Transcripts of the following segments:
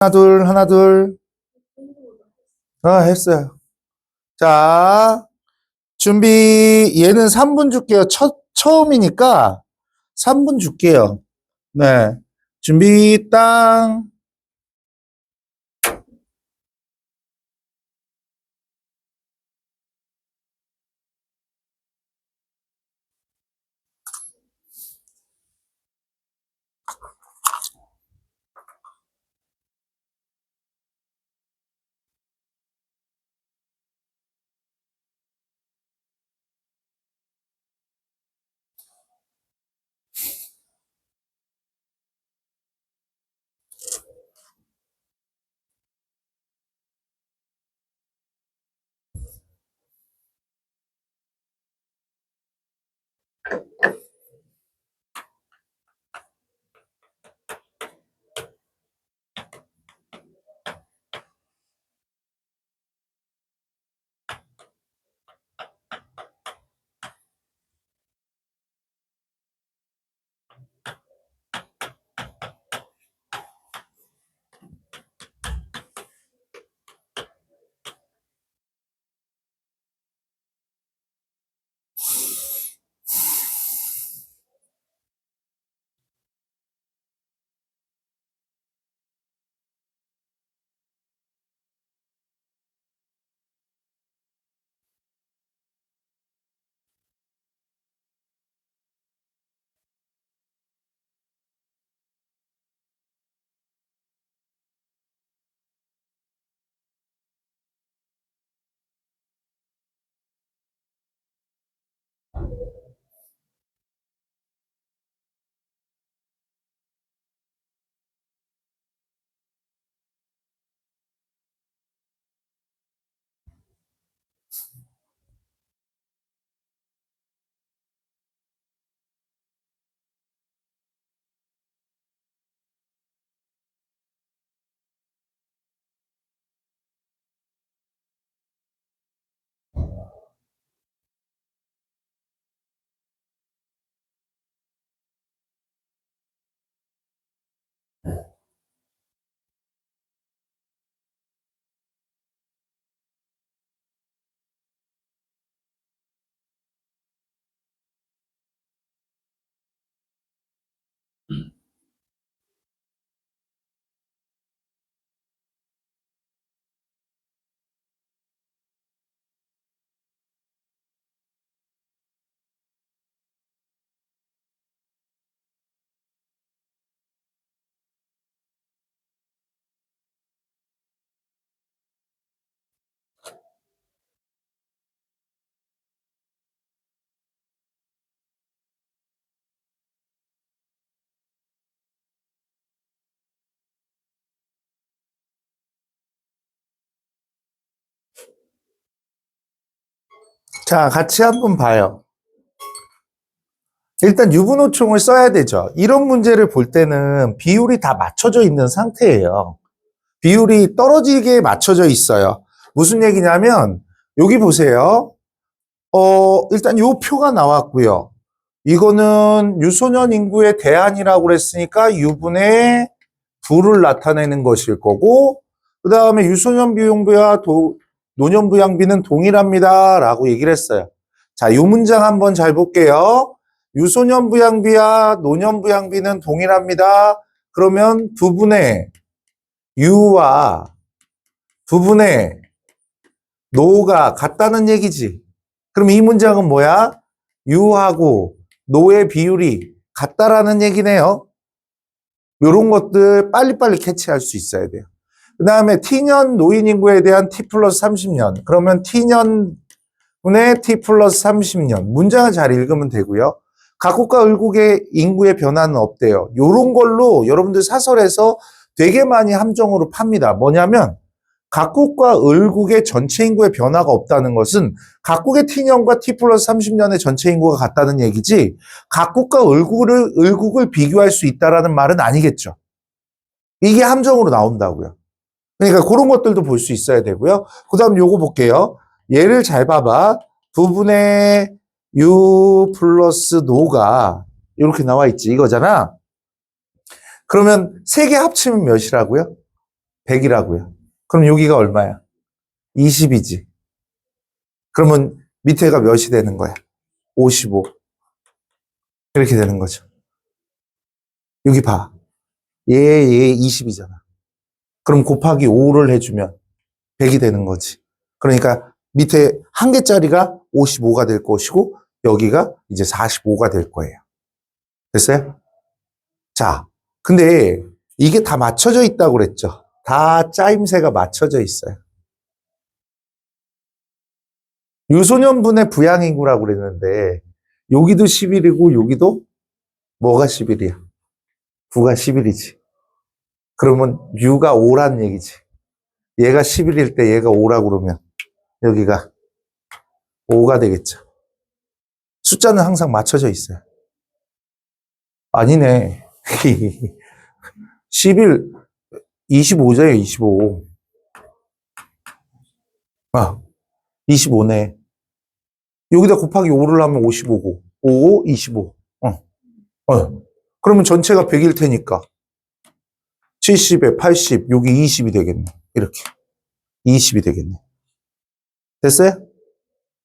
하나, 둘, 하나, 둘. 했어요. 자, 준비. 얘는 3분 줄게요. 처음이니까 3분 줄게요. 네. 준비, 땅. 자, 같이 한번 봐요. 일단 유분호총을 써야 되죠. 이런 문제를 볼 때는 비율이 다 맞춰져 있는 상태예요. 비율이 떨어지게 맞춰져 있어요. 무슨 얘기냐면, 여기 보세요. 일단 요 표가 나왔고요. 이거는 유소년 인구의 대안이라고 그랬으니까 유분의 부를 나타내는 것일 거고, 그 다음에 유소년 비용비와 노년 부양비는 동일합니다. 라고 얘기를 했어요. 자, 요 문장 한번 잘 볼게요. 유소년 부양비와 노년 부양비는 동일합니다. 그러면 부분의 유와 부분의 노가 같다는 얘기지. 그럼 이 문장은 뭐야? 유하고 노의 비율이 같다라는 얘기네요. 이런 것들 빨리빨리 캐치할 수 있어야 돼요. 그 다음에 T년 노인 인구에 대한 T 플러스 30년. 그러면 T년분의 T 플러스 30년. 문장을 잘 읽으면 되고요. 각국과 을국의 인구의 변화는 없대요. 이런 걸로 여러분들 사설에서 되게 많이 함정으로 팝니다. 뭐냐면 각국과 을국의 전체 인구의 변화가 없다는 것은 각국의 T년과 T 플러스 30년의 전체 인구가 같다는 얘기지 각국과 을국을 비교할 수 있다는 말은 아니겠죠. 이게 함정으로 나온다고요. 그러니까 그런 것들도 볼 수 있어야 되고요. 그 다음 요거 볼게요. 얘를 잘 봐봐. 부분의 U 플러스 노가 이렇게 나와 있지 이거잖아. 그러면 세 개 합치면 몇이라고요? 100이라고요. 그럼 여기가 얼마야? 20이지. 그러면 밑에가 몇이 되는 거야? 55. 이렇게 되는 거죠. 여기 봐. 얘 20이잖아. 그럼 곱하기 5를 해주면 100이 되는 거지. 그러니까 밑에 한 개짜리가 55가 될 것이고 여기가 이제 45가 될 거예요. 됐어요? 자, 근데 이게 다 맞춰져 있다고 그랬죠. 다 짜임새가 맞춰져 있어요. 유소년분의 부양인구라고 그랬는데 여기도 10일이고 여기도 뭐가 10일이야? 9가 10일이지. 그러면 U가 5란 얘기지. 얘가 10일일 때 얘가 5라고 그러면 여기가 5가 되겠죠. 숫자는 항상 맞춰져 있어요. 아니네. 10일 25잖아요, 25. 아, 25네. 여기다 곱하기 5를 하면 55고. 5, 25. 그러면 전체가 100일 테니까 70에 80, 여기 20이 되겠네. 이렇게. 20이 되겠네. 됐어요?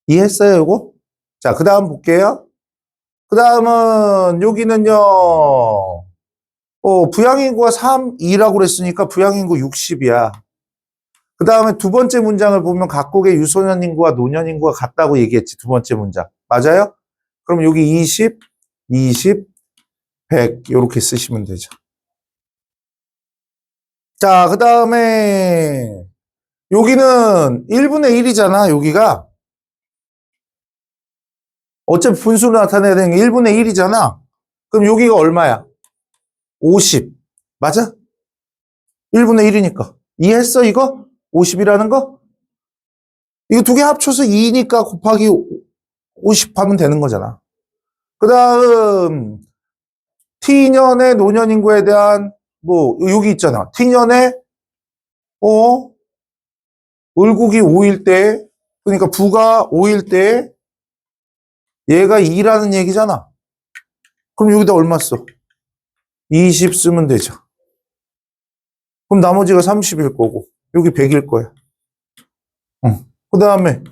이해했어요, 이거? 자, 그 다음 볼게요. 그 다음은 여기는요. 부양인구가 3, 2라고 그랬으니까 부양인구 60이야. 그 다음에 두 번째 문장을 보면 각국의 유소년 인구와 노년 인구가 같다고 얘기했지. 두 번째 문장. 맞아요? 그럼 여기 20, 20, 100 이렇게 쓰시면 되죠. 자, 그 다음에 여기는 1분의 1이잖아. 여기가. 어차피 분수로 나타내야 되는 게 1분의 1이잖아. 그럼 여기가 얼마야? 50. 맞아? 1분의 1이니까. 이해했어, 이거? 50이라는 거? 이거 두 개 합쳐서 2니까 곱하기 50 하면 되는 거잖아. 그 다음, T년의 노년 인구에 대한, 여기 있잖아. T년의, 을국이 5일 때, 그러니까 부가 5일 때, 얘가 2라는 얘기잖아. 그럼 여기다 얼마 써? 20 쓰면 되죠. 그럼 나머지가 30일 거고, 여기 100일 거야. 그 다음에,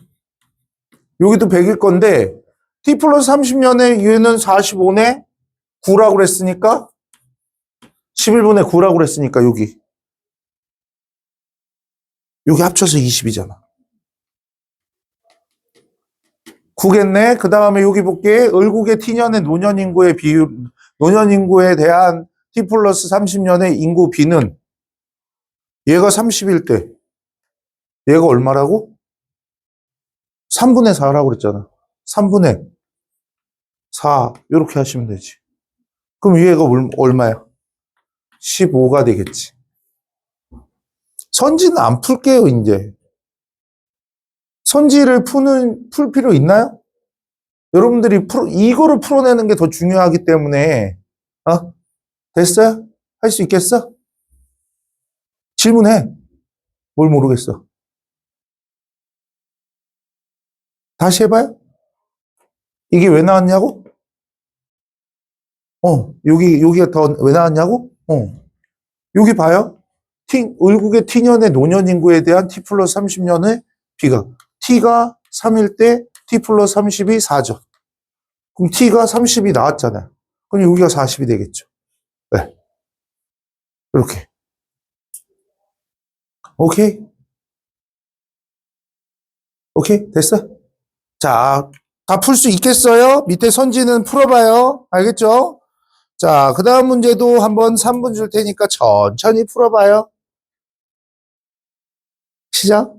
여기도 100일 건데, T 플러스 30년에 얘는 45네? 9라고 그랬으니까, 11분의 9라고 그랬으니까, 여기 합쳐서 20이잖아. 9겠네? 그 다음에 여기 볼게. 을국의 T년의 노년 인구의 비율, 노년 인구에 대한 T 플러스 30년의 인구 비는 얘가 30일 때, 얘가 얼마라고? 3분의 4라고 그랬잖아. 3분의 4, 이렇게 하시면 되지. 그럼 얘가 얼마야? 15가 되겠지. 선지는 안 풀게요, 이제. 선지를 풀 필요 있나요? 여러분들이 이거를 풀어내는 게 더 중요하기 때문에, 됐어요? 할 수 있겠어? 질문해. 뭘 모르겠어. 다시 해봐요. 이게 왜 나왔냐고? 여기가 더 왜 나왔냐고? 여기 봐요. 을국의 T년의 노년 인구에 대한 T 플러스 30년의 B가. T가 3일 때 T 플러스 30이 4죠. 그럼 T가 30이 나왔잖아요. 그럼 여기가 40이 되겠죠. 네. 이렇게. 오케이? 오케이? 됐어? 자, 다 풀 수 있겠어요? 밑에 선지는 풀어봐요. 알겠죠? 자, 그 다음 문제도 한번 3분 줄 테니까 천천히 풀어봐요. 시작.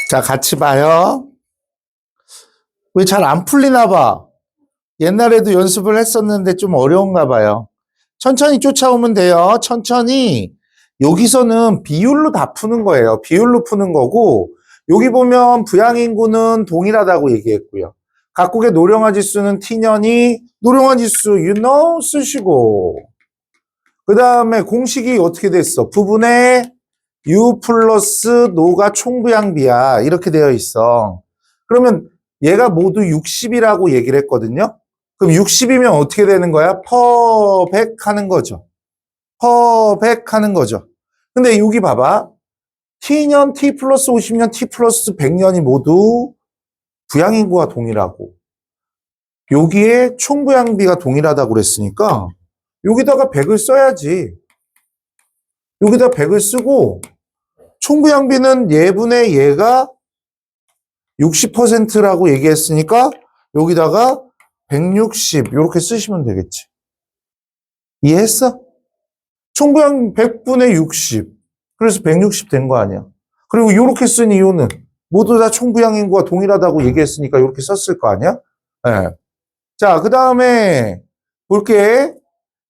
자, 같이 봐요. 왜 잘 안 풀리나 봐. 옛날에도 연습을 했었는데 좀 어려운가 봐요. 천천히 쫓아오면 돼요. 천천히. 여기서는 비율로 다 푸는 거예요. 비율로 푸는 거고, 여기 보면 부양인구는 동일하다고 얘기했고요. 각국의 노령화 지수는 T년이 노령화 지수, 쓰시고, 그 다음에 공식이 어떻게 됐어? 부분의 U 플러스 노가 총부양비야. 이렇게 되어 있어. 그러면 얘가 모두 60이라고 얘기를 했거든요. 그럼 60이면 어떻게 되는 거야? 퍼 100 하는 거죠. 퍼 100 하는 거죠. 근데 여기 봐봐. T년 T 플러스 50년 T 플러스 100년이 모두 부양인구가 동일하고 여기에 총부양비가 동일하다고 그랬으니까 여기다가 100을 써야지. 여기다 100을 쓰고 총부양비는 얘분의 얘가 60%라고 얘기했으니까 여기다가 160 이렇게 쓰시면 되겠지. 이해했어? 총부양 100분의 60. 그래서 160 된 거 아니야. 그리고 이렇게 쓴 이유는 모두 다 총부양 인구가 동일하다고 얘기했으니까 이렇게 썼을 거 아니야? 네. 자, 그 다음에 볼게.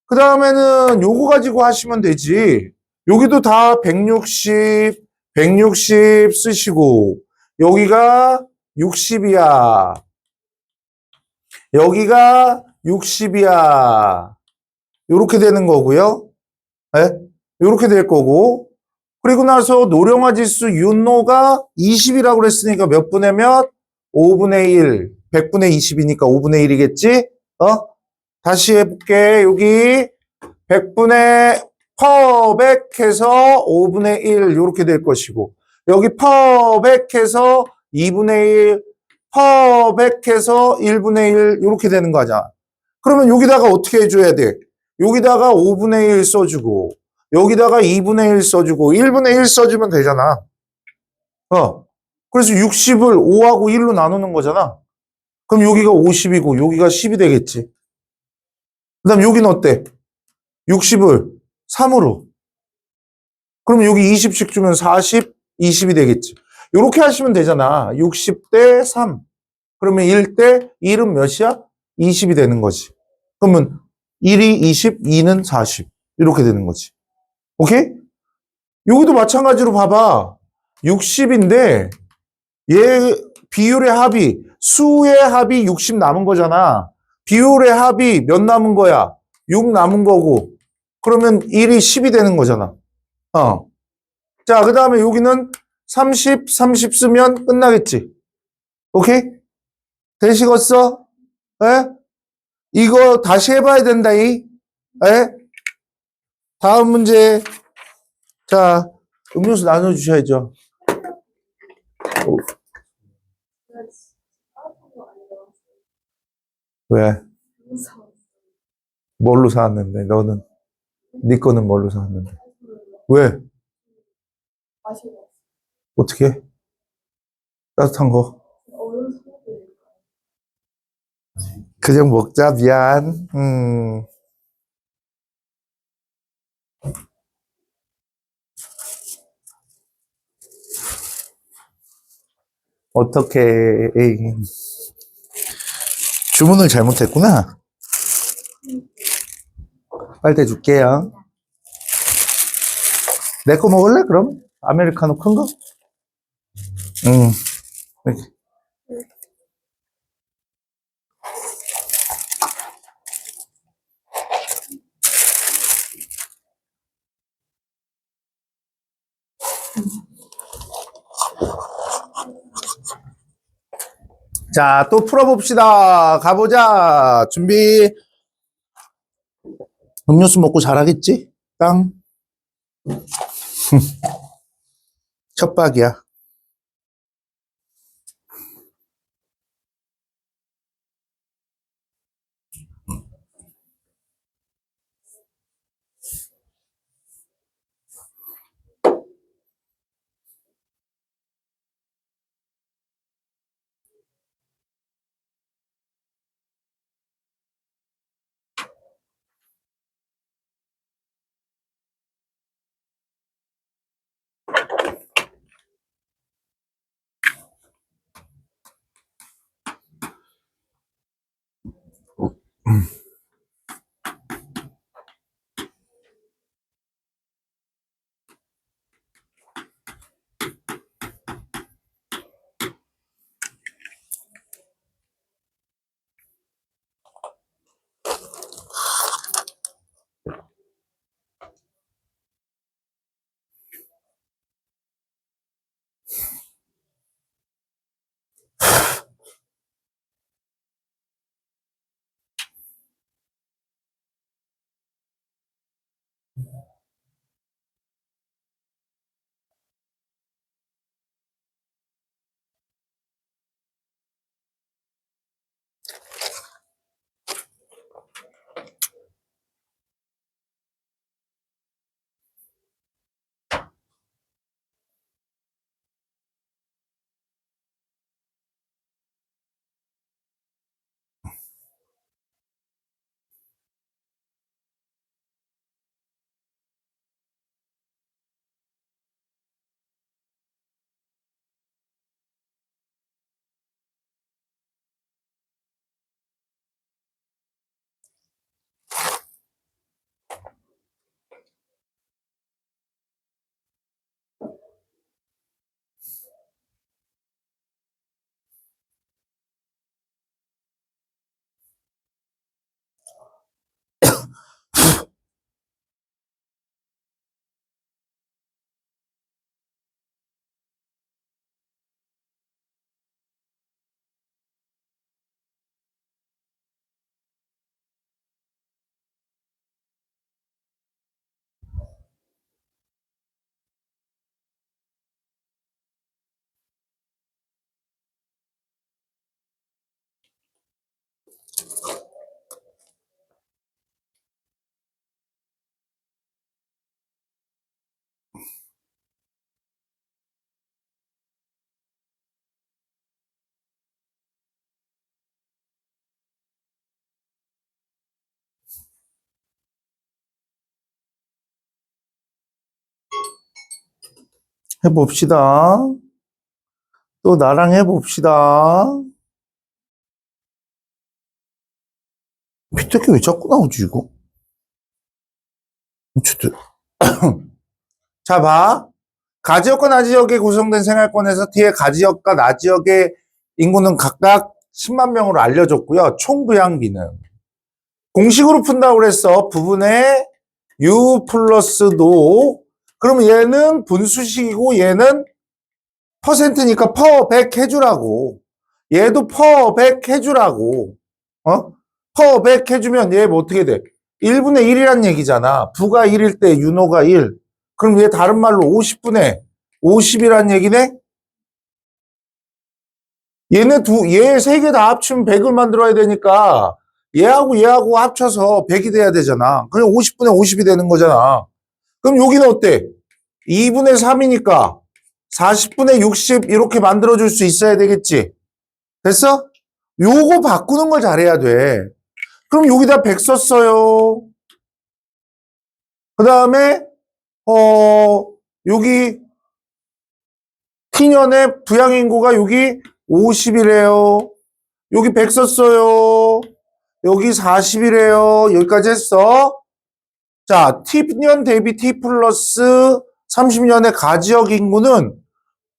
그 다음에는 요거 가지고 하시면 되지. 여기도 다 160, 160 쓰시고 여기가 60이야. 여기가 60이야. 요렇게 되는 거고요. 네? 요렇게 될 거고. 그리고 나서 노령화 지수 윤노가 20이라고 그랬으니까 몇 분의 몇? 5분의 1. 100분의 20이니까 5분의 1이겠지? 다시 해볼게. 여기 100분의 퍼 100 해서 5분의 1 이렇게 될 것이고 여기 퍼 100 해서 2분의 1, 퍼 100 해서 1분의 1 이렇게 되는 거잖아. 그러면 여기다가 어떻게 해줘야 돼? 여기다가 5분의 1 써주고 여기다가 2분의 1 써주고 1분의 1 써주면 되잖아. 그래서 60을 5하고 1로 나누는 거잖아. 그럼 여기가 50이고 여기가 10이 되겠지. 그 다음 여기는 어때? 60을 3으로. 그럼 여기 20씩 주면 40, 20이 되겠지. 이렇게 하시면 되잖아. 60대 3. 그러면 1대 1은 몇이야? 20이 되는 거지. 그러면 1이 20, 2는 40. 이렇게 되는 거지. 오케이? 여기도 마찬가지로 봐봐. 60인데 얘 비율의 합이 수의 합이 60 남은 거잖아. 비율의 합이 몇 남은 거야? 6 남은 거고. 그러면 1이 10이 되는 거잖아. 자, 그 다음에 여기는 30, 30 쓰면 끝나겠지. 오케이? 되시겠어? 에? 이거 다시 해봐야 된다, 에? 다음 문제. 자, 음료수 나눠주셔야죠. 왜? 뭘로 사왔는데, 너는? 네 거는 뭘로 사왔는데? 왜? 어떻게? 따뜻한 거. 그냥 먹자, 미안. 어떻게, 주문을 잘못했구나. 빨대 줄게요. 내 거 먹을래, 그럼? 아메리카노 큰 거? 응. 이렇게. 자, 또 풀어봅시다. 가보자. 준비. 음료수 먹고 잘하겠지? 땅. 첫박이야. 해봅시다. 또 나랑 해봅시다. 밑에 게 왜 자꾸 나오지, 이거? 어쨌든. 자, 봐. 가지역과 나지역에 구성된 생활권에서 T의 가지역과 나지역의 인구는 각각 10만 명으로 알려졌고요. 총 부양비는 공식으로 푼다고 그랬어. 부분의 U 플러스 노. 그러면 얘는 분수식이고 얘는 퍼센트니까 퍼 100 해주라고. 얘도 퍼 100 해주라고. 퍼 100 해주면 얘 뭐 어떻게 돼? 1분의 1이란 얘기잖아. 부가 1일 때 윤호가 1. 그럼 얘 다른 말로 50분의 50이란 얘기네? 얘 세 개 다 합치면 100을 만들어야 되니까 얘하고 합쳐서 100이 돼야 되잖아. 그럼 50분의 50이 되는 거잖아. 그럼 여기는 어때? 2분의 3이니까 40분의 60 이렇게 만들어줄 수 있어야 되겠지? 됐어? 요거 바꾸는 걸 잘해야 돼. 그럼 여기다 100 썼어요. 그 다음에 여기 T년의 부양인구가 여기 50이래요. 여기 100 썼어요. 여기 40이래요. 여기까지 했어. 자, T년 대비 T 플러스 30년의 가지역 인구는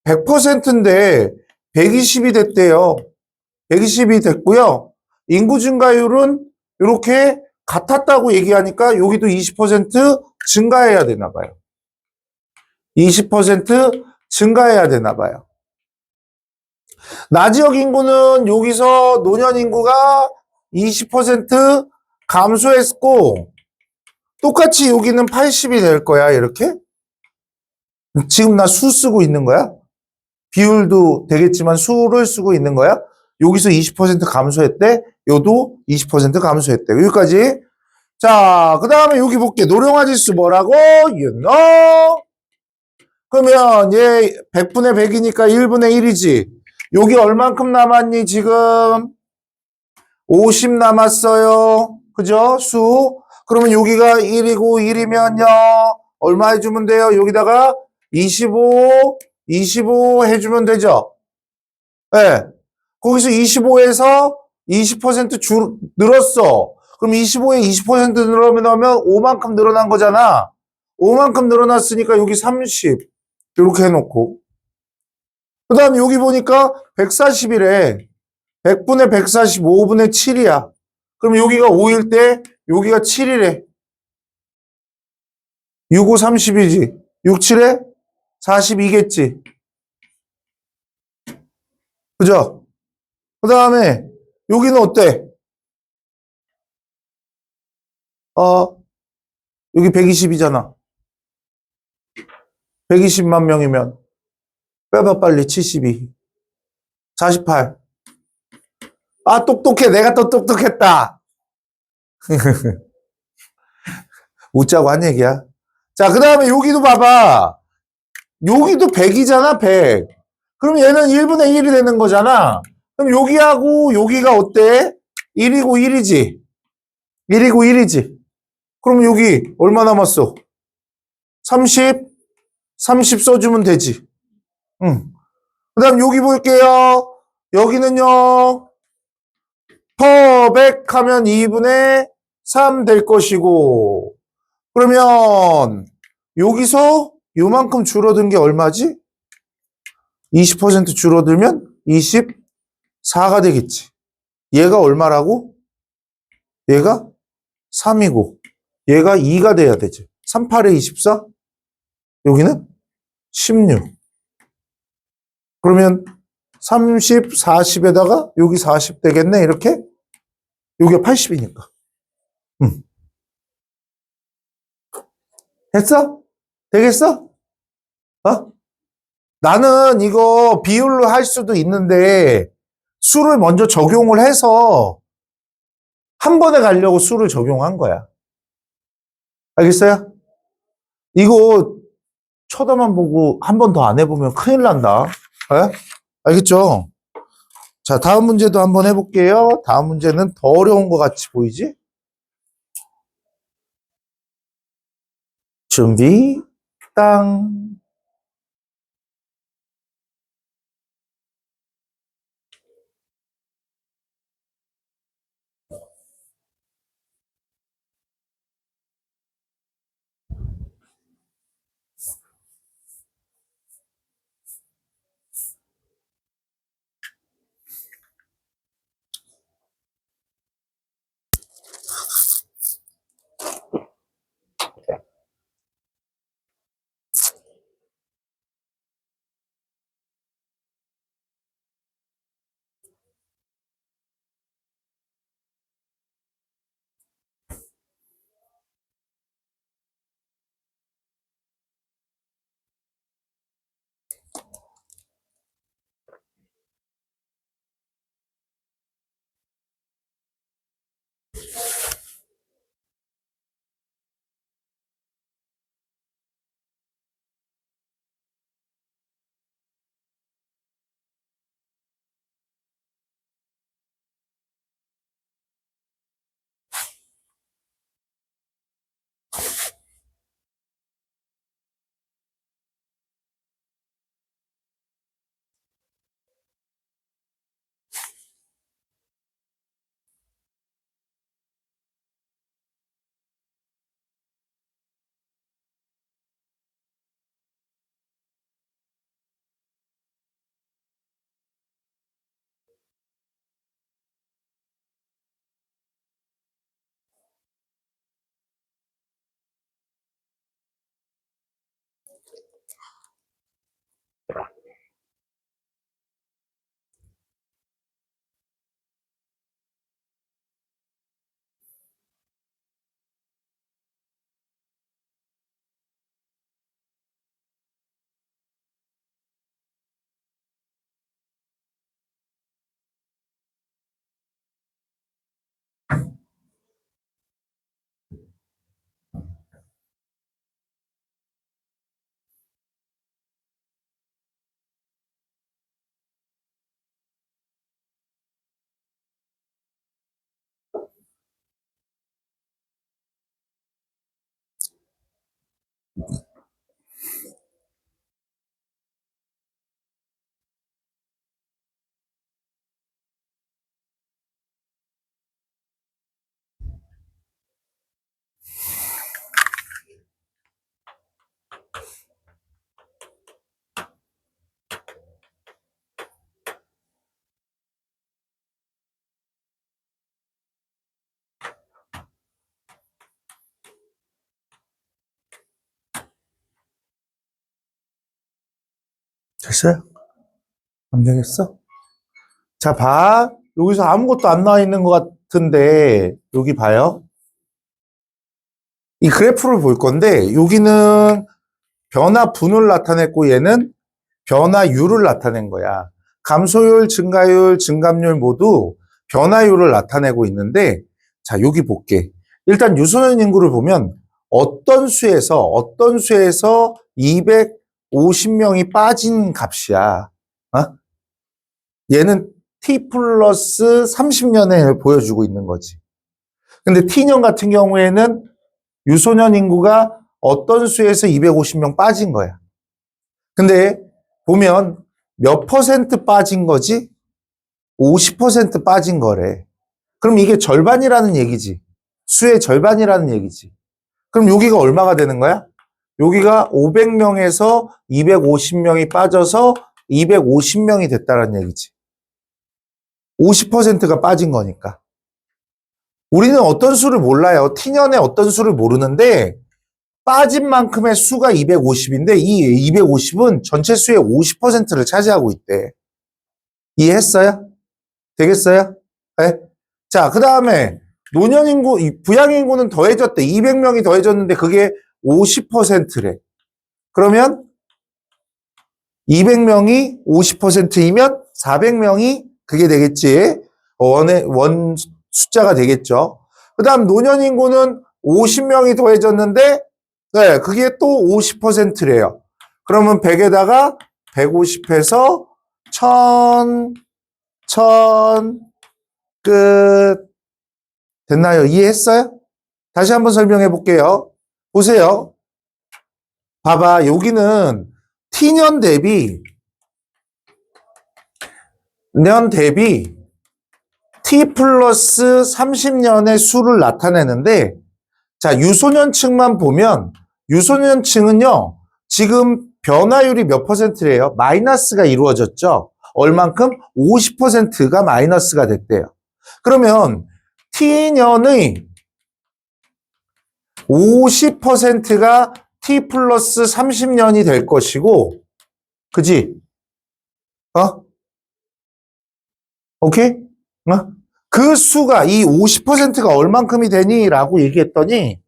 100%인데 120이 됐대요. 120이 됐고요. 인구 증가율은 이렇게 같았다고 얘기하니까 여기도 20% 증가해야 되나 봐요. 20% 증가해야 되나 봐요. 나지역 인구는 여기서 노년 인구가 20% 감소했고 똑같이 여기는 80이 될 거야. 이렇게. 지금 나 수 쓰고 있는 거야? 비율도 되겠지만 수를 쓰고 있는 거야? 여기서 20% 감소했대. 요도 20% 감소했대. 여기까지. 자, 그 다음에 여기 볼게. 노령화 지수 뭐라고? 그러면 얘 100분의 100이니까 1분의 1이지. 여기 얼만큼 남았니 지금? 50 남았어요. 그죠? 수. 그러면 여기가 1이고 1이면요. 얼마 해주면 돼요? 여기다가 25 해주면 되죠? 예. 네. 거기서 25에서 20% 늘었어. 그럼 25에 20% 늘어나면 5만큼 늘어난 거잖아. 5만큼 늘어났으니까 여기 30. 이렇게 해놓고. 그 다음에 여기 보니까 140이래. 100분의 140, 5분의 7이야. 그럼 여기가 5일 때 여기가 7이래. 6, 5, 30이지. 6, 7에 42겠지. 그죠? 그 다음에 여기는 어때? 여기 120이잖아. 120만 명이면 빼봐 빨리 72. 48. 아 똑똑해. 내가 또 똑똑했다. 웃자고 한 얘기야. 자, 그 다음에 여기도 봐봐. 여기도 100이잖아, 100. 그럼 얘는 1분의 1이 되는 거잖아. 그럼 여기하고 여기가 어때? 1이고 1이지. 1이고 1이지. 그럼 여기 얼마 남았어? 30? 30 써주면 되지. 응. 그 다음 여기 볼게요. 여기는요. 퍼 100 하면 2분의 3 될 것이고. 그러면 여기서 요만큼 줄어든 게 얼마지? 20% 줄어들면 24가 되겠지. 얘가 얼마라고? 얘가 3이고 얘가 2가 돼야 되지. 38에 24? 여기는 16. 그러면 30, 40에다가 여기 40 되겠네. 이렇게? 여기가 80이니까. 됐어? 되겠어? 나는 이거 비율로 할 수도 있는데 수를 먼저 적용을 해서 한 번에 가려고 수를 적용한 거야. 알겠어요? 이거 쳐다만 보고 한 번 더 안 해보면 큰일 난다. 에? 알겠죠? 자, 다음 문제도 한번 해볼게요. 다음 문제는 더 어려운 것 같이 보이지? 준비, 땅. 됐어요? 안 되겠어? 자, 봐. 여기서 아무것도 안 나와 있는 것 같은데, 여기 봐요. 이 그래프를 볼 건데, 여기는 변화 분을 나타냈고, 얘는 변화율을 나타낸 거야. 감소율, 증가율, 증감률 모두 변화율을 나타내고 있는데, 자, 여기 볼게. 일단 유소년 인구를 보면 어떤 수에서 250명이 빠진 값이야. 어? 얘는 t 플러스 30년을 보여주고 있는 거지. 근데 t년 같은 경우에는 유소년 인구가 어떤 수에서 250명 빠진 거야. 근데 보면 몇 퍼센트 빠진 거지? 50% 빠진 거래. 그럼 이게 절반이라는 얘기지. 수의 절반이라는 얘기지. 그럼 여기가 얼마가 되는 거야? 여기가 500명에서 250명이 빠져서 250명이 됐다는 얘기지. 50%가 빠진 거니까. 우리는 어떤 수를 몰라요. t년의 어떤 수를 모르는데 빠진 만큼의 수가 250인데 이 250은 전체 수의 50%를 차지하고 있대. 이해했어요? 되겠어요? 네? 자, 그 다음에 노년인구, 부양인구는 더해졌대. 200명이 더해졌는데 그게 50%래. 그러면 200명이 50%이면 400명이 그게 되겠지. 원 숫자가 되겠죠. 그 다음 노년인구는 50명이 더해졌는데 네, 그게 또 50%래요. 그러면 100에다가 150해서 1000 끝. 됐나요? 이해했어요? 다시 한번 설명해 볼게요. 보세요. 봐봐. 여기는 t년 대비 t 플러스 30년의 수를 나타내는데 자, 유소년층만 보면 유소년층은요. 지금 변화율이 몇 퍼센트래요? 마이너스가 이루어졌죠. 얼만큼? 50%가 마이너스가 됐대요. 그러면 t년의 50%가 t 플러스 30년이 될 것이고, 그지? 오케이? 그 수가 이 50%가 얼만큼이 되니? 라고 얘기했더니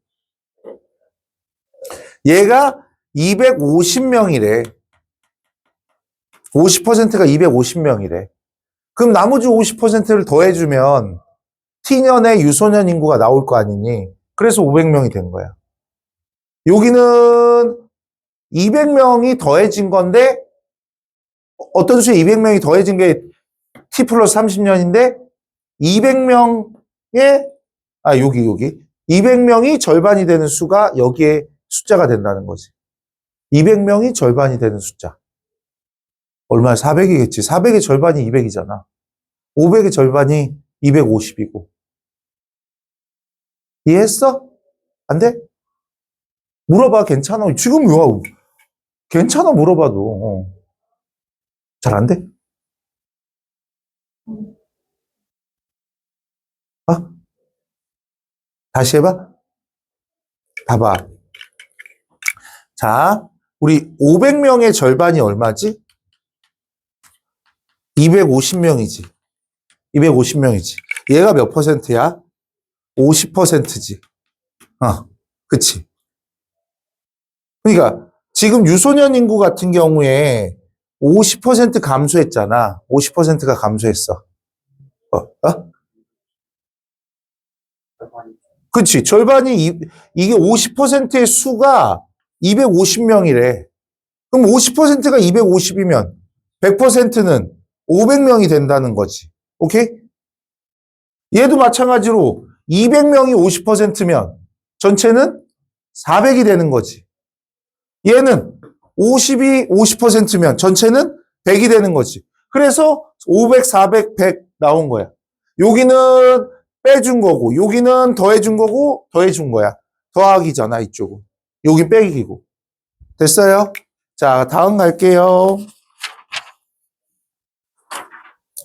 얘가 250명이래. 50%가 250명이래. 그럼 나머지 50%를 더해주면 t년의 유소년 인구가 나올 거 아니니? 그래서 500명이 된 거야. 여기는 200명이 더해진 건데 어떤 수에 200명이 더해진 게 t 플러스 30년인데 200명의 여기 200명이 절반이 되는 수가 여기에 숫자가 된다는 거지. 200명이 절반이 되는 숫자. 얼마야? 400이겠지. 400의 절반이 200이잖아. 500의 절반이 250이고. 이해했어? 안 돼? 물어봐. 괜찮아. 지금 왜? 괜찮아. 물어봐도. 잘 안 돼? 다시 해봐. 봐봐. 자, 우리 500명의 절반이 얼마지? 250명이지. 250명이지. 얘가 몇 퍼센트야? 50%지. 그치. 그러니까 지금 유소년 인구 같은 경우에 50% 감소했잖아. 50%가 감소했어. 그치. 절반이, 이게 50%의 수가 250명이래. 그럼 50%가 250이면 100%는 500명이 된다는 거지. 오케이? 얘도 마찬가지로 200명이 50%면 전체는 400이 되는 거지. 얘는 50이 50%면 전체는 100이 되는 거지. 그래서 500, 400, 100 나온 거야. 여기는 빼준 거고, 여기는 더해준 거고, 더해준 거야. 더하기잖아, 이쪽은. 여기 빼기고. 됐어요? 자, 다음 갈게요.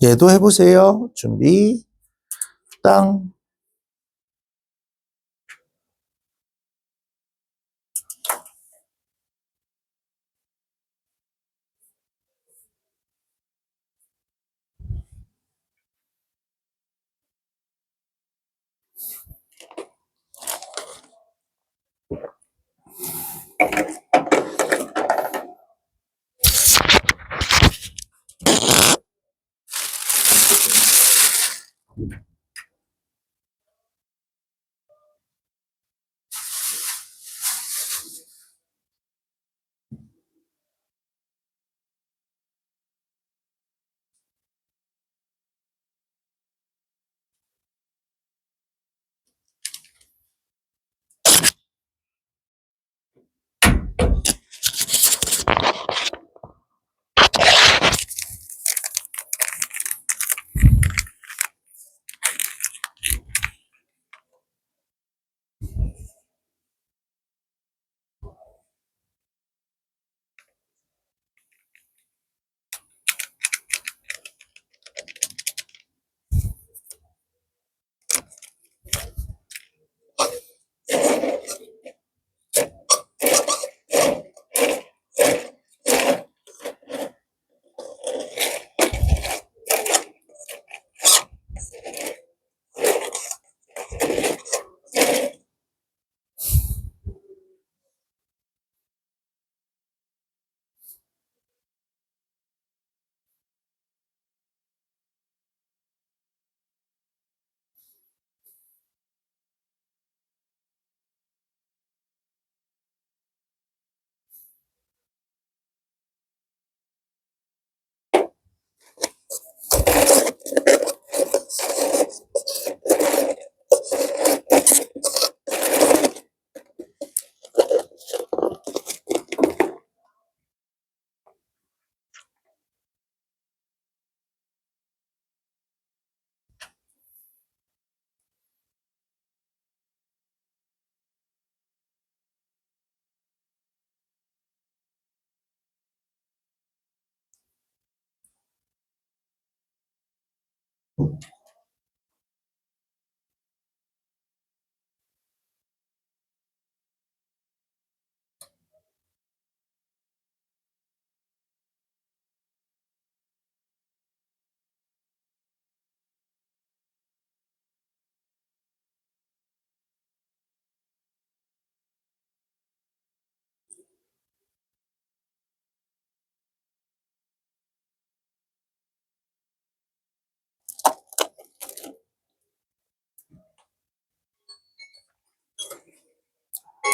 얘도 해보세요. 준비, 땅.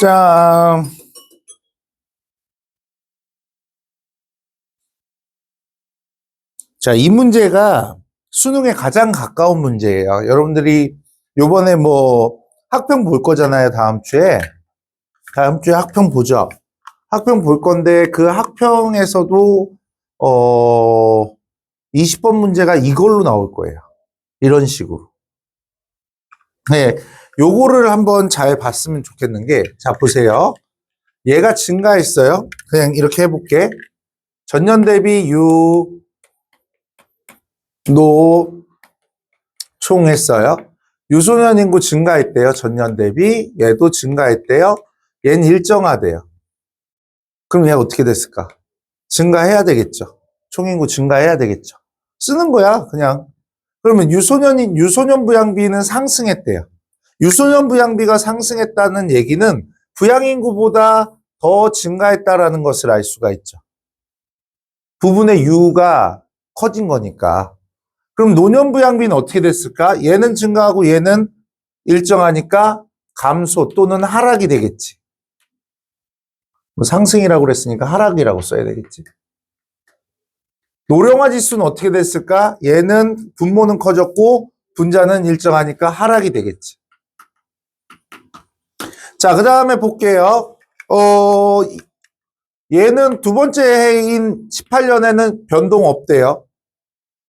자, 자, 이 문제가 수능에 가장 가까운 문제예요. 여러분들이 요번에 뭐 학평 볼 거잖아요, 다음 주에. 다음 주에 학평 보죠. 학평 볼 건데 그 학평에서도 20번 문제가 이걸로 나올 거예요. 이런 식으로. 네, 요거를 한번 잘 봤으면 좋겠는 게, 자, 보세요. 얘가 증가했어요. 그냥 이렇게 해볼게. 전년 대비 노 총했어요. 유소년 인구 증가했대요. 전년 대비. 얘도 증가했대요. 얘는 일정하대요. 그럼 얘가 어떻게 됐을까? 증가해야 되겠죠. 총인구 증가해야 되겠죠. 쓰는 거야, 그냥. 그러면 유소년 부양비는 상승했대요. 유소년 부양비가 상승했다는 얘기는 부양인구보다 더 증가했다라는 것을 알 수가 있죠. 부분의 유가 커진 거니까. 그럼 노년 부양비는 어떻게 됐을까? 얘는 증가하고 얘는 일정하니까 감소 또는 하락이 되겠지. 뭐 상승이라고 그랬으니까 하락이라고 써야 되겠지. 노령화 지수는 어떻게 됐을까? 얘는 분모는 커졌고 분자는 일정하니까 하락이 되겠지. 자, 그 다음에 볼게요. 얘는 두 번째 해인 18년에는 변동 없대요.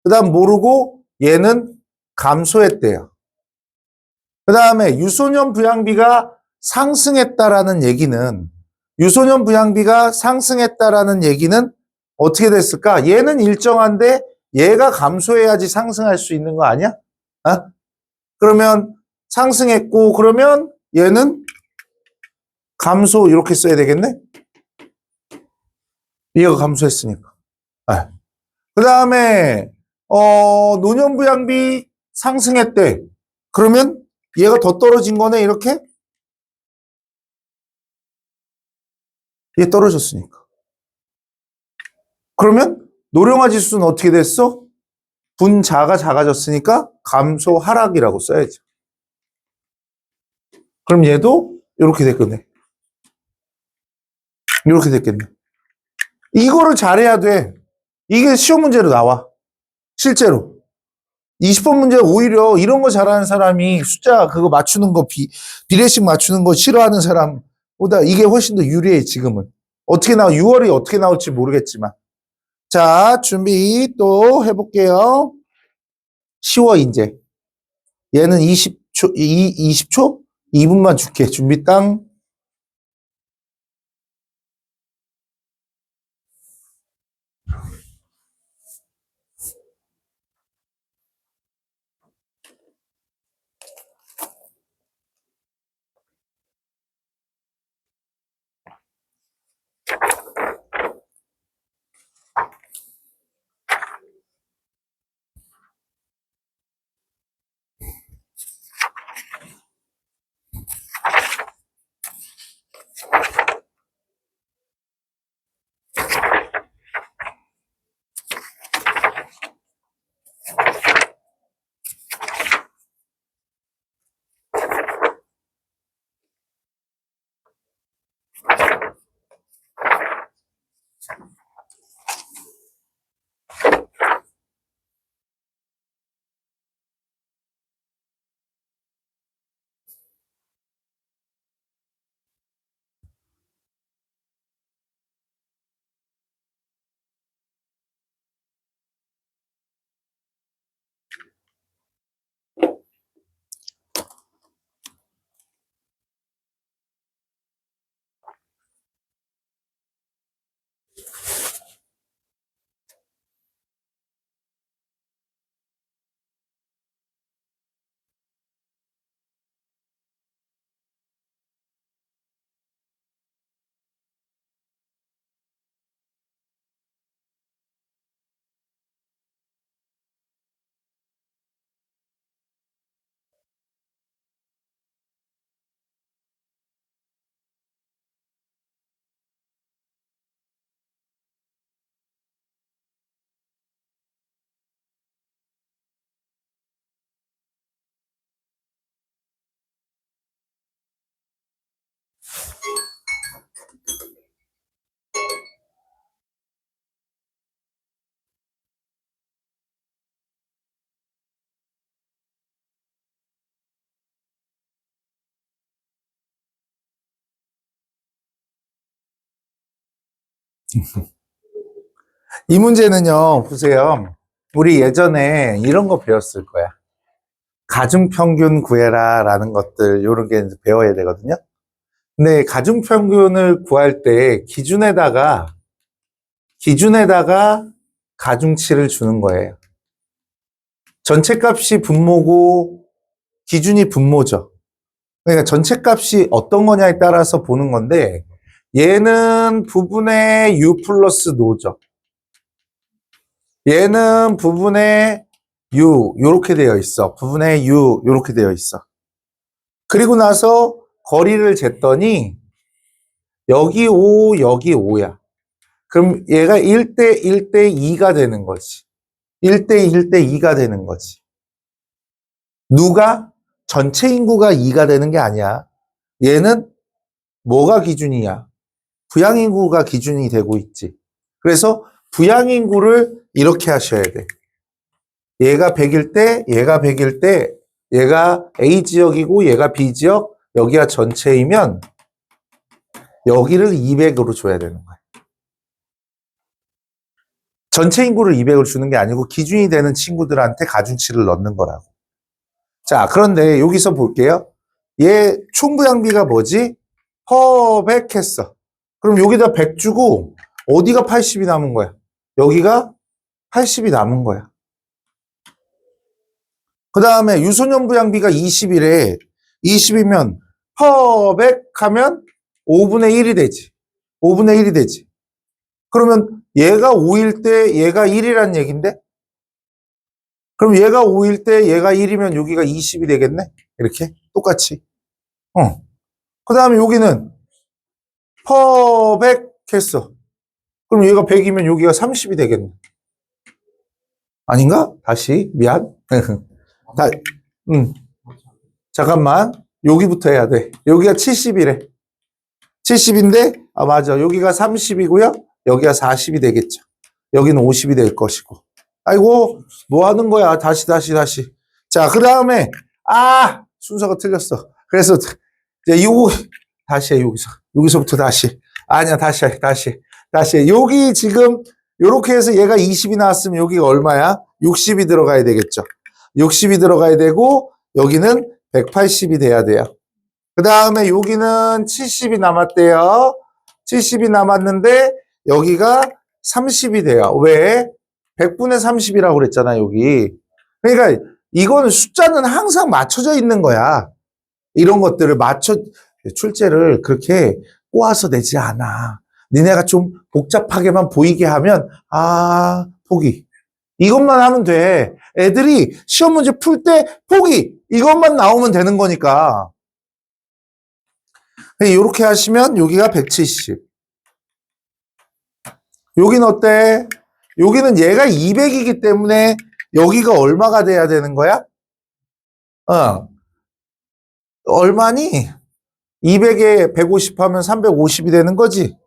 그 다음 모르고 얘는 감소했대요. 그 다음에 유소년 부양비가 상승했다라는 얘기는 유소년 부양비가 상승했다라는 얘기는 어떻게 됐을까? 얘는 일정한데 얘가 감소해야지 상승할 수 있는 거 아니야? 어? 그러면 상승했고 그러면 얘는 감소 이렇게 써야 되겠네? 얘가 감소했으니까. 네. 그 다음에 노년부양비 상승했대. 그러면 얘가 더 떨어진 거네 이렇게? 얘 떨어졌으니까. 그러면 노령화 지수는 어떻게 됐어? 분자가 작아졌으니까 감소 하락이라고 써야죠. 그럼 얘도 이렇게 됐겠네. 이렇게 됐겠네. 이거를 잘해야 돼. 이게 시험 문제로 나와. 실제로. 20번 문제 오히려 이런 거 잘하는 사람이 숫자 그거 맞추는 거 비례식 맞추는 거 싫어하는 사람보다 이게 훨씬 더 유리해 지금은. 어떻게 6월이 어떻게 나올지 모르겠지만. 자, 준비 또 해볼게요. 쉬워 이제. 얘는 20초, 20초? 2분만 줄게. 준비 땅. 이 문제는요, 보세요. 우리 예전에 이런 거 배웠을 거야. 가중평균 구해라 라는 것들, 요런 게 배워야 되거든요. 근데 가중평균을 구할 때 기준에다가 가중치를 주는 거예요. 전체 값이 분모고 기준이 분모죠. 그러니까 전체 값이 어떤 거냐에 따라서 보는 건데 얘는 부분의 u 플러스 노죠. 얘는 부분의 u 요렇게 되어 있어. 부분의 u 요렇게 되어 있어. 그리고 나서 거리를 쟀더니 여기 5, 여기 5야. 그럼 얘가 1대 1대 2가 되는 거지. 1대 1대 2가 되는 거지. 누가? 전체 인구가 2가 되는 게 아니야. 얘는 뭐가 기준이야? 부양인구가 기준이 되고 있지. 그래서 부양인구를 이렇게 하셔야 돼. 얘가 100일 때, 얘가 100일 때, 얘가 A지역이고 얘가 B지역, 여기가 전체이면 여기를 200으로 줘야 되는 거야. 전체 인구를 200을 주는 게 아니고 기준이 되는 친구들한테 가중치를 넣는 거라고. 자, 그런데 여기서 볼게요. 얘 총부양비가 뭐지? 퍼 100 했어. 그럼 여기다 100 주고 어디가 80이 남은 거야? 여기가 80이 남은 거야. 그 다음에 유소년 부양비가 20이래. 20이면 퍼 100 하면 5분의 1이 되지. 5분의 1이 되지. 그러면 얘가 5일 때 얘가 1이란 얘긴데? 그럼 얘가 5일 때 얘가 1이면 여기가 20이 되겠네? 이렇게 똑같이. 그 다음에 여기는 퍼 100 했어. 그럼 얘가 100이면 여기가 30이 되겠네. 아닌가? 다시 미안. 다, 잠깐만. 여기부터 해야 돼. 여기가 70이래. 70인데, 아, 맞아. 여기가 30이고요. 여기가 40이 되겠죠. 여기는 50이 될 것이고. 아이고, 뭐 하는 거야. 다시. 자, 그 다음에, 순서가 틀렸어. 그래서, 이제 요거, 다시 해, 여기서. 여기서부터 다시. 아니야, 다시 해. 여기 지금, 요렇게 해서 얘가 20이 나왔으면 여기가 얼마야? 60이 들어가야 되겠죠. 60이 들어가야 되고, 여기는 180이 돼야 돼요. 그 다음에 여기는 70이 남았대요. 70이 남았는데 여기가 30이 돼요. 왜? 100분의 30이라고 그랬잖아, 여기. 그러니까 이거는 숫자는 항상 맞춰져 있는 거야. 이런 것들을 출제를 그렇게 꼬아서 내지 않아. 니네가 좀 복잡하게만 보이게 하면, 포기. 이것만 하면 돼. 애들이 시험 문제 풀 때 포기. 이것만 나오면 되는 거니까. 이렇게 하시면 여기가 170. 여기는 어때? 여기는 얘가 200이기 때문에 여기가 얼마가 돼야 되는 거야? 얼마니? 200에 150 하면 350이 되는 거지.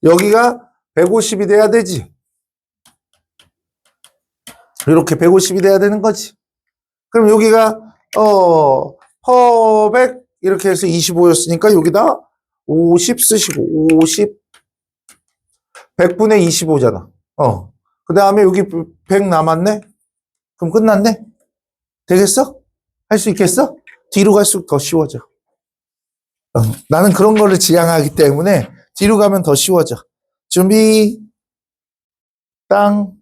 여기가 150이 돼야 되지. 이렇게 150이 돼야 되는 거지. 그럼 여기가 퍼 100 이렇게 해서 25였으니까 여기다 50 쓰시고 50 100분의 25잖아. 그 다음에 여기 100 남았네? 그럼 끝났네? 되겠어? 할 수 있겠어? 뒤로 갈수록 더 쉬워져. 나는 그런 거를 지향하기 때문에 뒤로 가면 더 쉬워져. 준비, 땅.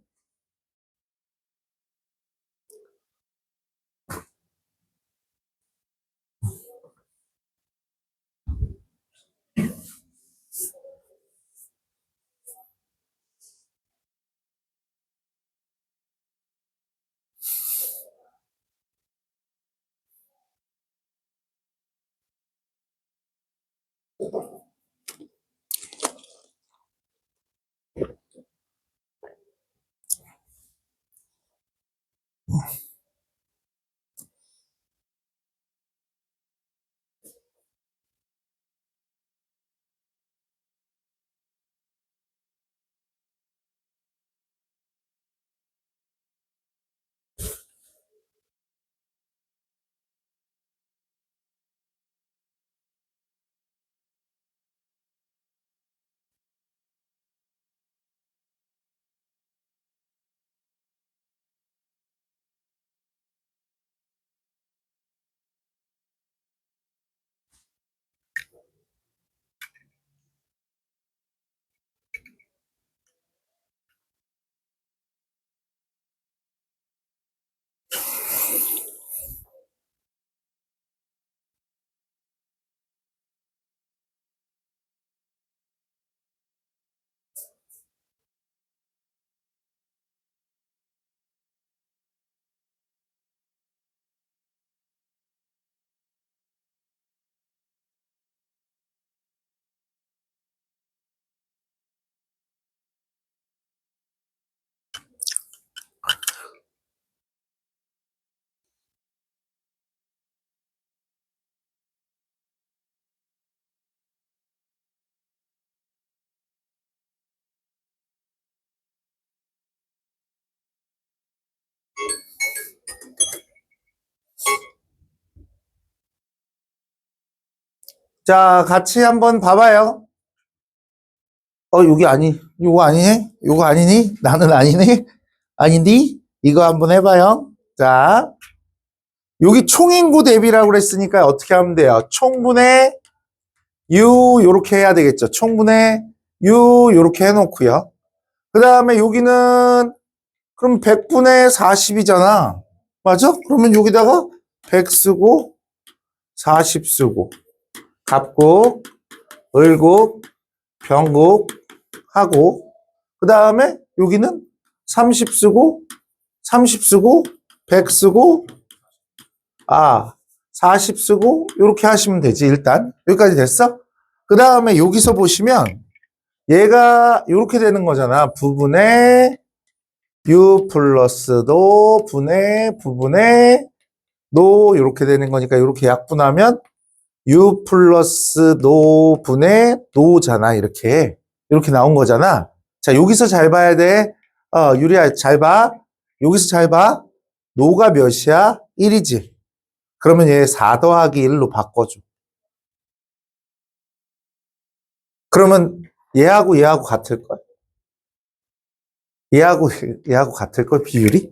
자, 같이 한번 봐봐요. 여기 아니, 요거 아니네? 요거 아니니? 나는 아니네? 아닌디? 이거 한번 해봐요. 자, 여기 총인구 대비라고 그랬으니까 어떻게 하면 돼요? 총분의 U, 요렇게 해야 되겠죠. 총분의 U, 요렇게 해놓고요. 그 다음에 여기는, 그럼 100분의 40이잖아. 맞아? 그러면 여기다가 100 쓰고, 40 쓰고, 갑국, 을국, 병국 하고, 그 다음에 여기는 30 쓰고, 30 쓰고, 100 쓰고, 40 쓰고, 이렇게 하시면 되지, 일단. 여기까지 됐어? 그 다음에 여기서 보시면, 얘가 이렇게 되는 거잖아. 부분의 U 플러스 도 분의 부분의 노 이렇게 되는 거니까 이렇게 약분하면 U 플러스 노 분의 노잖아. 이렇게 나온 거잖아. 자, 여기서 잘 봐야 돼. 유리야 잘 봐. 여기서 잘 봐. 노가 몇이야? 1이지. 그러면 얘 4 더하기 1로 바꿔줘. 그러면 얘하고 같을걸? 얘하고 같을걸? 비율이?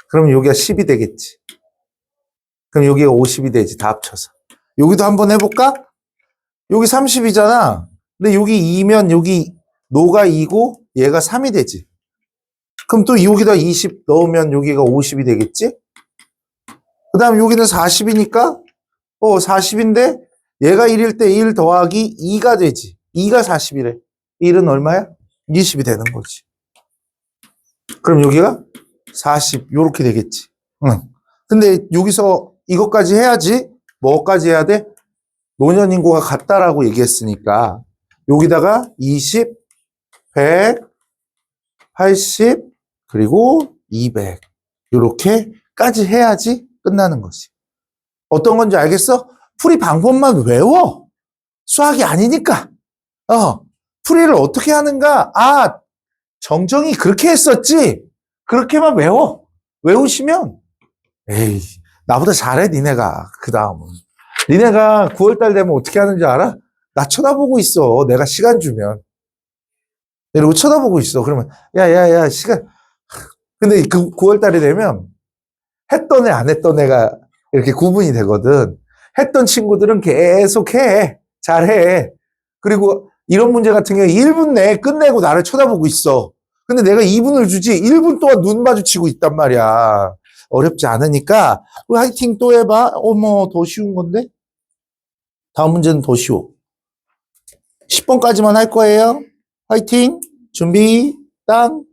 그럼 여기가 10이 되겠지. 그럼 여기가 50이 되지. 다 합쳐서. 여기도 한번 해볼까? 여기 30이잖아. 근데 여기 2면 여기 노가 2고 얘가 3이 되지. 그럼 또 여기다 20 넣으면 여기가 50이 되겠지? 그 다음 여기는 40이니까 40인데 얘가 1일 때 1 더하기 2가 되지. 2가 40이래. 1은 얼마야? 20이 되는 거지. 그럼 여기가 40 요렇게 되겠지. 응. 근데 여기서 이것까지 해야지. 뭐까지 해야 돼? 노년 인구가 같다라고 얘기했으니까 여기다가 20, 100, 80 그리고 200 이렇게까지 해야지 끝나는 거지. 어떤 건지 알겠어? 풀이 방법만 외워. 수학이 아니니까. 풀이를 어떻게 하는가? 정정이 그렇게 했었지. 그렇게만 외워. 외우시면 에이, 나보다 잘해 니네가. 그 다음은 니네가 9월달 되면 어떻게 하는지 알아? 나 쳐다보고 있어. 내가 시간 주면. 이러고 쳐다보고 있어. 그러면 야야야 시간. 근데 그 9월달이 되면 했던 애 안 했던 애가 이렇게 구분이 되거든. 했던 친구들은 계속 해. 잘해. 그리고 이런 문제 같은 경우에 1분 내에 끝내고 나를 쳐다보고 있어. 근데 내가 2분을 주지 1분 동안 눈 마주치고 있단 말이야. 어렵지 않으니까 화이팅 또 해봐. 어머 더 쉬운 건데? 다음 문제는 더 쉬워. 10번까지만 할 거예요. 화이팅! 준비, 땅!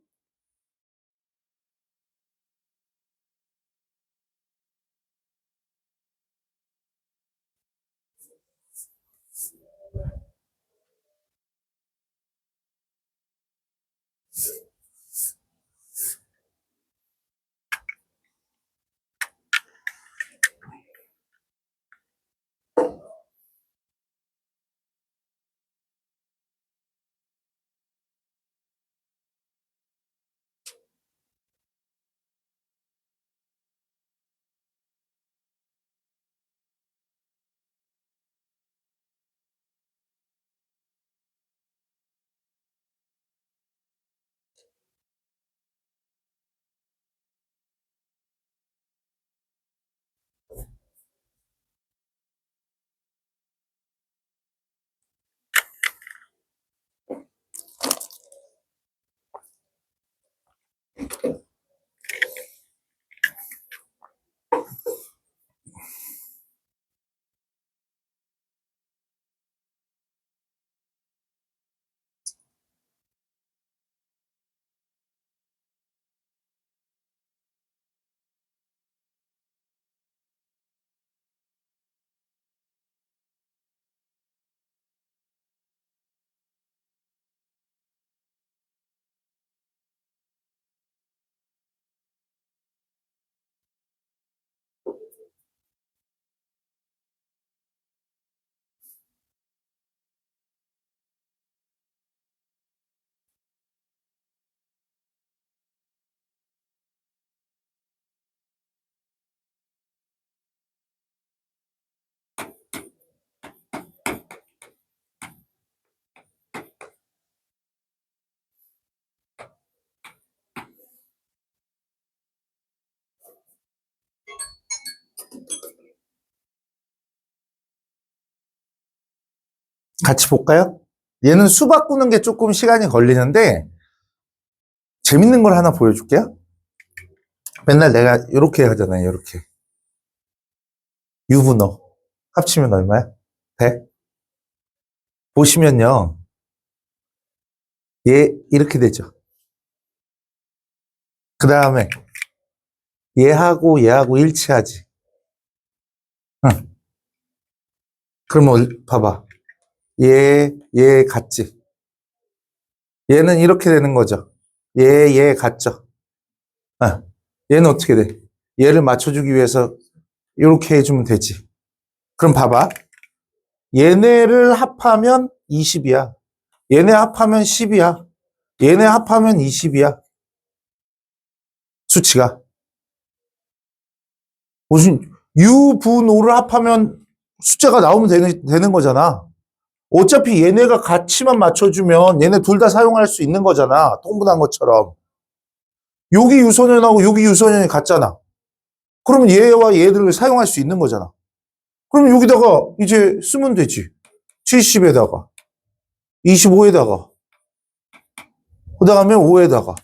같이 볼까요? 얘는 수 바꾸는 게 조금 시간이 걸리는데 재밌는 걸 하나 보여줄게요. 맨날 내가 이렇게 하잖아요. 이렇게. 유분호 합치면 얼마야? 100. 보시면요. 얘 이렇게 되죠. 그 다음에 얘하고 일치하지. 응. 그러면 봐봐. 얘 같지. 얘는 이렇게 되는 거죠. 얘 같죠. 아, 얘는 어떻게 돼? 얘를 맞춰주기 위해서 이렇게 해주면 되지. 그럼 봐봐. 얘네를 합하면 20이야. 얘네 합하면 10이야. 얘네 합하면 20이야. 수치가. 무슨 유분오를 합하면 숫자가 나오면 되는 거잖아. 어차피 얘네가 같이만 맞춰주면 얘네 둘 다 사용할 수 있는 거잖아. 통분한 것처럼. 여기 유소년하고 여기 유소년이 같잖아. 그러면 얘와 얘들을 사용할 수 있는 거잖아. 그럼 여기다가 이제 쓰면 되지. 70에다가 25에다가 그 다음에 5에다가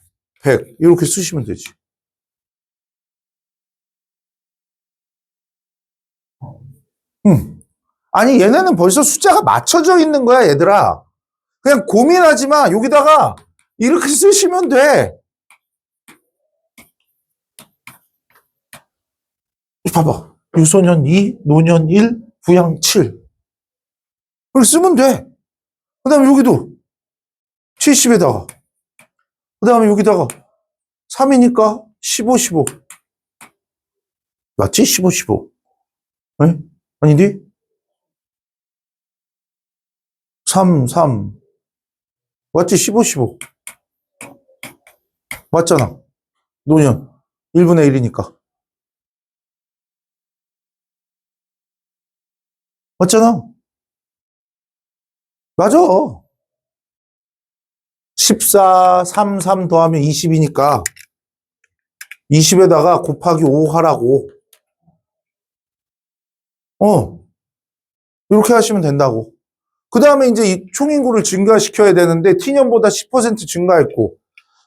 100 이렇게 쓰시면 되지. 아니 얘네는 벌써 숫자가 맞춰져 있는 거야 얘들아. 그냥 고민하지 마. 여기다가 이렇게 쓰시면 돼. 봐봐. 유소년 2, 노년 1, 부양 7. 그걸 쓰면 돼. 그 다음에 여기도 70에다가 그 다음에 여기다가 3이니까 15, 15. 맞지? 15, 15. 에? 아닌데? 3, 3. 맞지? 15, 15. 맞잖아. 노년. 1분의 1이니까. 맞잖아. 맞아. 14, 3, 3 더하면 20이니까 20에다가 곱하기 5 하라고. 이렇게 하시면 된다고. 그 다음에 이제 이 총인구를 증가시켜야 되는데 T년보다 10% 증가했고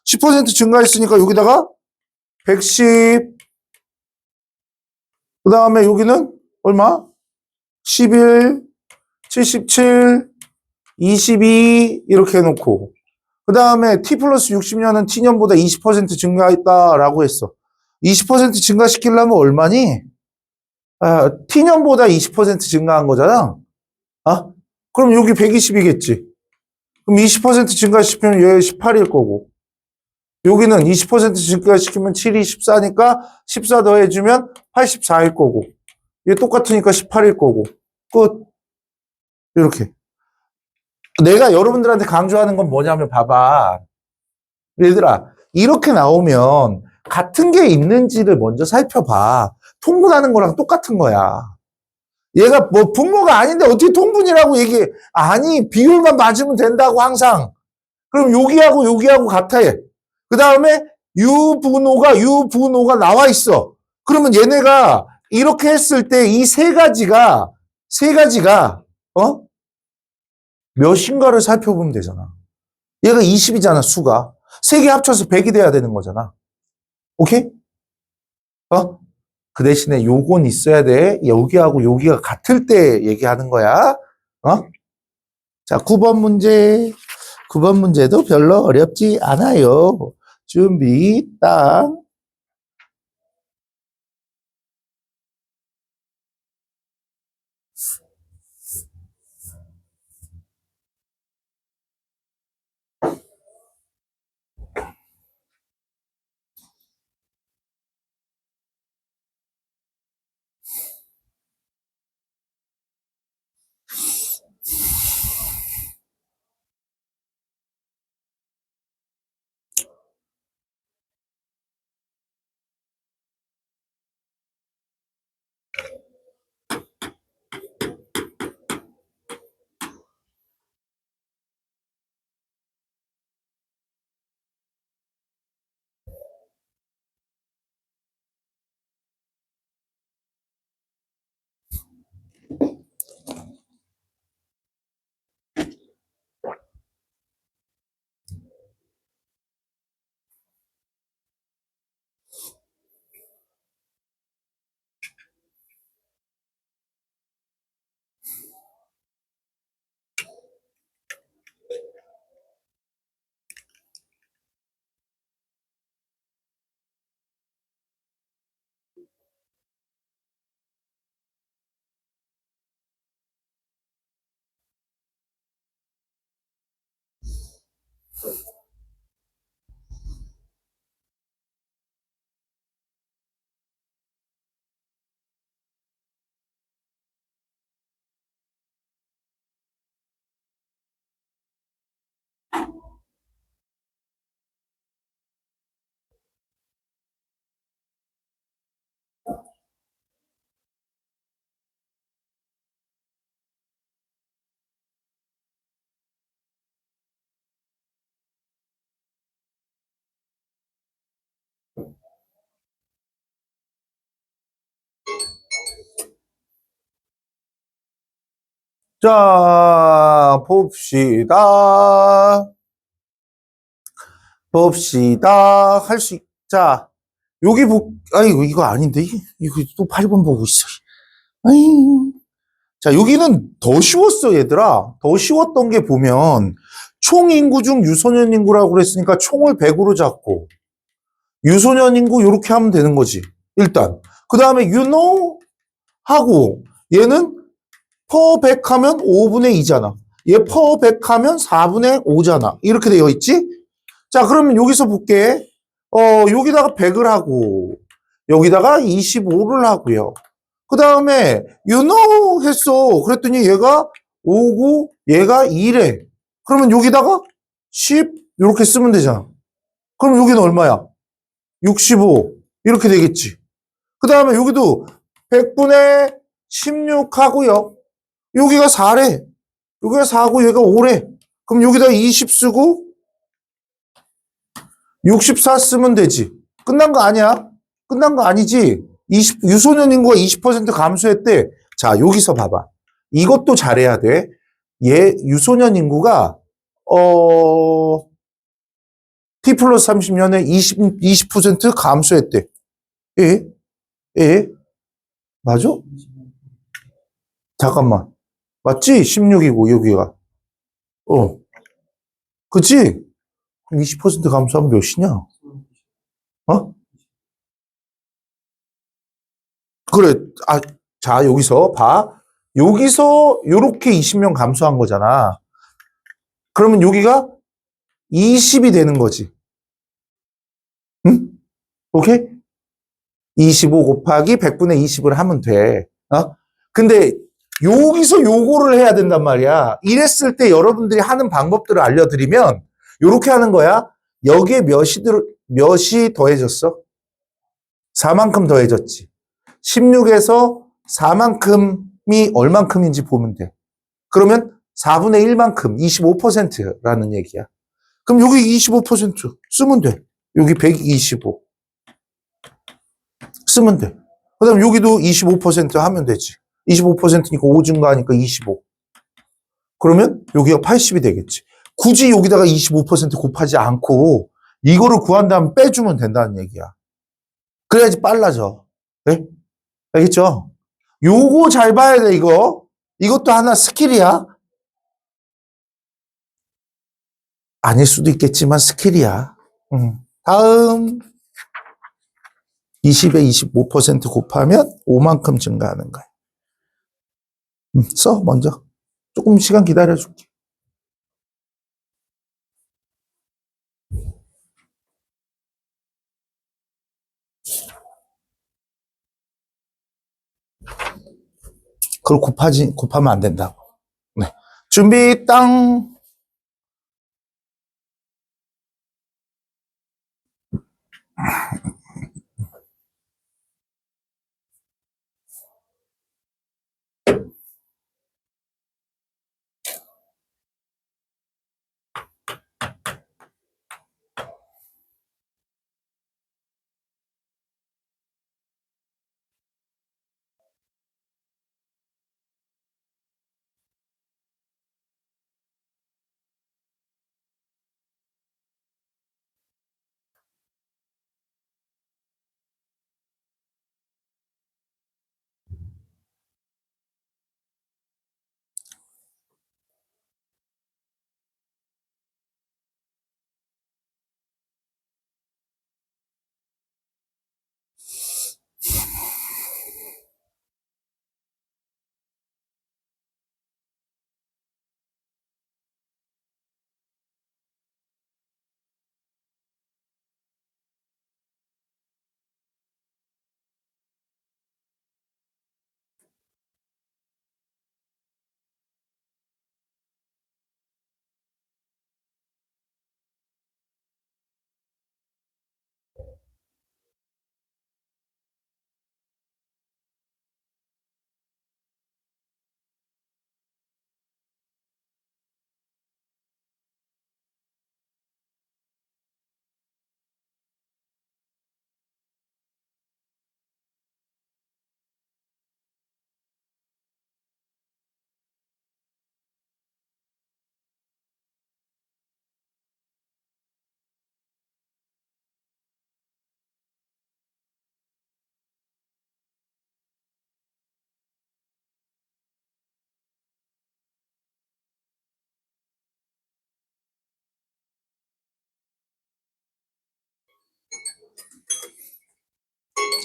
10% 증가했으니까 여기다가 110. 그 다음에 여기는 얼마? 11, 77, 22 이렇게 해놓고 그 다음에 T 플러스 60년은 T년보다 20% 증가했다라고 했어. 20% 증가시키려면 얼마니? T년보다 20% 증가한 거잖아. 아? 그럼 여기 120이겠지. 그럼 20% 증가시키면 얘 18일 거고. 여기는 20% 증가시키면 7이 14니까 14 더해주면 84일 거고. 얘 똑같으니까 18일 거고. 끝. 이렇게. 내가 여러분들한테 강조하는 건 뭐냐면 봐봐. 얘들아, 이렇게 나오면 같은 게 있는지를 먼저 살펴봐. 통분하는 거랑 똑같은 거야. 얘가 뭐 분모가 아닌데 어떻게 통분이라고 얘기해. 아니, 비율만 맞으면 된다고 항상. 그럼 여기하고 같아. 그 다음에 유분호가 나와 있어. 그러면 얘네가 이렇게 했을 때 이 세 가지가, 몇인가를 살펴보면 되잖아. 얘가 20이잖아, 수가. 세 개 합쳐서 100이 돼야 되는 거잖아. 오케이? 그 대신에 요건 있어야 돼. 여기하고 여기가 같을 때 얘기하는 거야. 자, 9번 문제. 9번 문제도 별로 어렵지 않아요. 준비, 딱. 자, 봅시다. 봅시다. 자, 아이고, 이거 아닌데. 이거 또 8번 보고 있어. 아이. 자, 여기는 더 쉬웠어, 얘들아. 더 쉬웠던 게 보면, 총 인구 중 유소년 인구라고 그랬으니까 총을 100으로 잡고, 유소년 인구 요렇게 하면 되는 거지. 일단. 그 다음에 you know 하고, 얘는 per 100 하면 5분의 2잖아. 얘 per 100 하면 4분의 5잖아. 이렇게 되어 있지? 자, 그러면 여기서 볼게. 여기다가 100을 하고, 여기다가 25를 하고요. 그 다음에, you know 했어. 그랬더니 얘가 5고, 얘가 2래. 그러면 여기다가 10, 이렇게 쓰면 되잖아. 그럼 여기는 얼마야? 65. 이렇게 되겠지. 그 다음에 여기도 100분의 16 하고요. 여기가 4래. 여기가 4고, 얘가 5래. 그럼 여기다 20 쓰고, 64 쓰면 되지. 끝난 거 아니야? 끝난 거 아니지? 유소년 인구가 20% 감소했대. 자, 여기서 봐봐. 이것도 잘해야 돼. 유소년 인구가, T 플러스 30년에 20% 감소했대. 예? 예? 맞아? 잠깐만. 맞지? 16이고, 여기가. 그치? 그럼 20% 감소하면 몇이냐? 어? 그래. 아, 자, 여기서 봐. 여기서 요렇게 20명 감소한 거잖아. 그러면 여기가 20이 되는 거지. 응? 오케이? 25 곱하기 100분의 20을 하면 돼. 근데 여기서 요거를 해야 된단 말이야. 이랬을 때 여러분들이 하는 방법들을 알려드리면 요렇게 하는 거야. 여기에 몇이 더해졌어? 4만큼 더해졌지. 16에서 4만큼이 얼만큼인지 보면 돼. 그러면 4분의 1만큼, 25%라는 얘기야. 그럼 여기 25% 쓰면 돼. 여기 125 쓰면 돼. 그 다음 여기도 25% 하면 되지. 25%니까 5 증가하니까 25. 그러면 여기가 80이 되겠지. 굳이 여기다가 25% 곱하지 않고 이거를 구한 다음 빼주면 된다는 얘기야. 그래야지 빨라져. 네? 알겠죠? 요거 잘 봐야 돼, 이거. 이것도 하나 스킬이야. 아닐 수도 있겠지만 스킬이야. 다음 20에 25% 곱하면 5만큼 증가하는 거야. 써 먼저. 조금 시간 기다려줄게. 그걸 곱하면 안 된다고. 네. 준비 땅.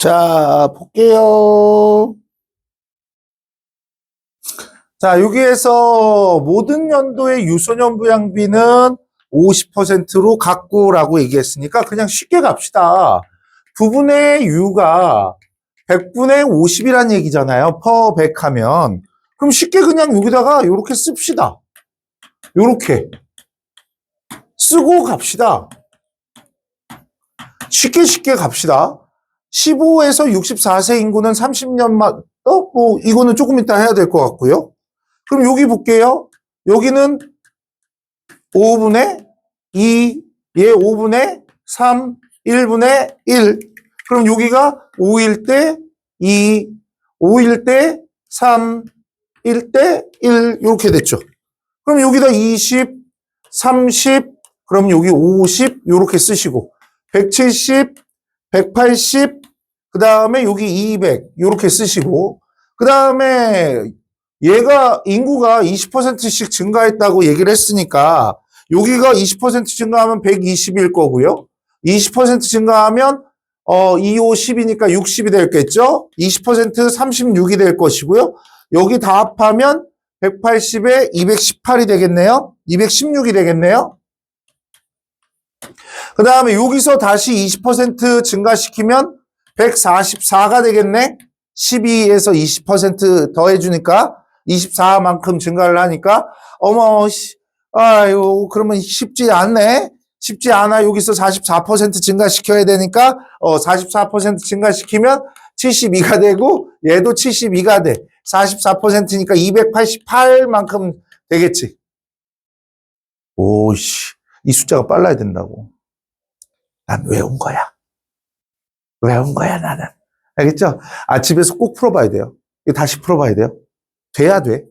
자, 볼게요. 자, 여기에서 모든 연도의 유소년 부양비는 50%로 갖고라고 얘기했으니까 그냥 쉽게 갑시다. 부분의 유가 100분의 50이란 얘기잖아요. 퍼 100 하면. 그럼 쉽게 그냥 여기다가 이렇게 씁시다. 이렇게 쓰고 갑시다. 쉽게 갑시다. 15에서 64세 인구는 30년만, 뭐, 이거는 조금 이따 해야 될 것 같고요. 그럼 여기 볼게요. 여기는 5분의 2, 얘 5분의 3, 1분의 1. 그럼 여기가 5일 때 2, 5일 때 3, 1 때 1, 이렇게 됐죠. 그럼 여기다 20, 30, 그럼 여기 50, 이렇게 쓰시고, 170, 180, 그 다음에 여기 200, 이렇게 쓰시고, 그 다음에 얘가 인구가 20%씩 증가했다고 얘기를 했으니까, 여기가 20% 증가하면 120일 거고요. 20% 증가하면 2, 5, 10이니까 60이 됐겠죠? 20% 36이 될 것이고요. 여기 다 합하면 180에 218이 되겠네요. 216이 되겠네요. 그 다음에 여기서 다시 20% 증가시키면 144가 되겠네. 12에서 20% 더해주니까 24만큼 증가를 하니까 어머, 아유, 그러면 쉽지 않네. 쉽지 않아. 여기서 44% 증가시켜야 되니까 44% 증가시키면 72가 되고 얘도 72가 돼. 44%니까 288만큼 되겠지. 오씨, 이 숫자가 빨라야 된다고. 난 외운 거야. 외운 거야, 나는. 알겠죠? 집에서 꼭 풀어봐야 돼요. 이거 다시 풀어봐야 돼요. 돼야 돼.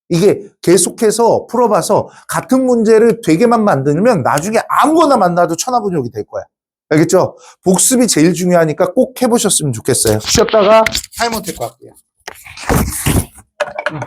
이게 계속해서 풀어봐서 같은 문제를 되게만 만들면 나중에 아무거나 만나도 천하분열이 될 거야. 알겠죠? 복습이 제일 중요하니까 꼭 해보셨으면 좋겠어요. 쉬었다가 타임어택 할게요.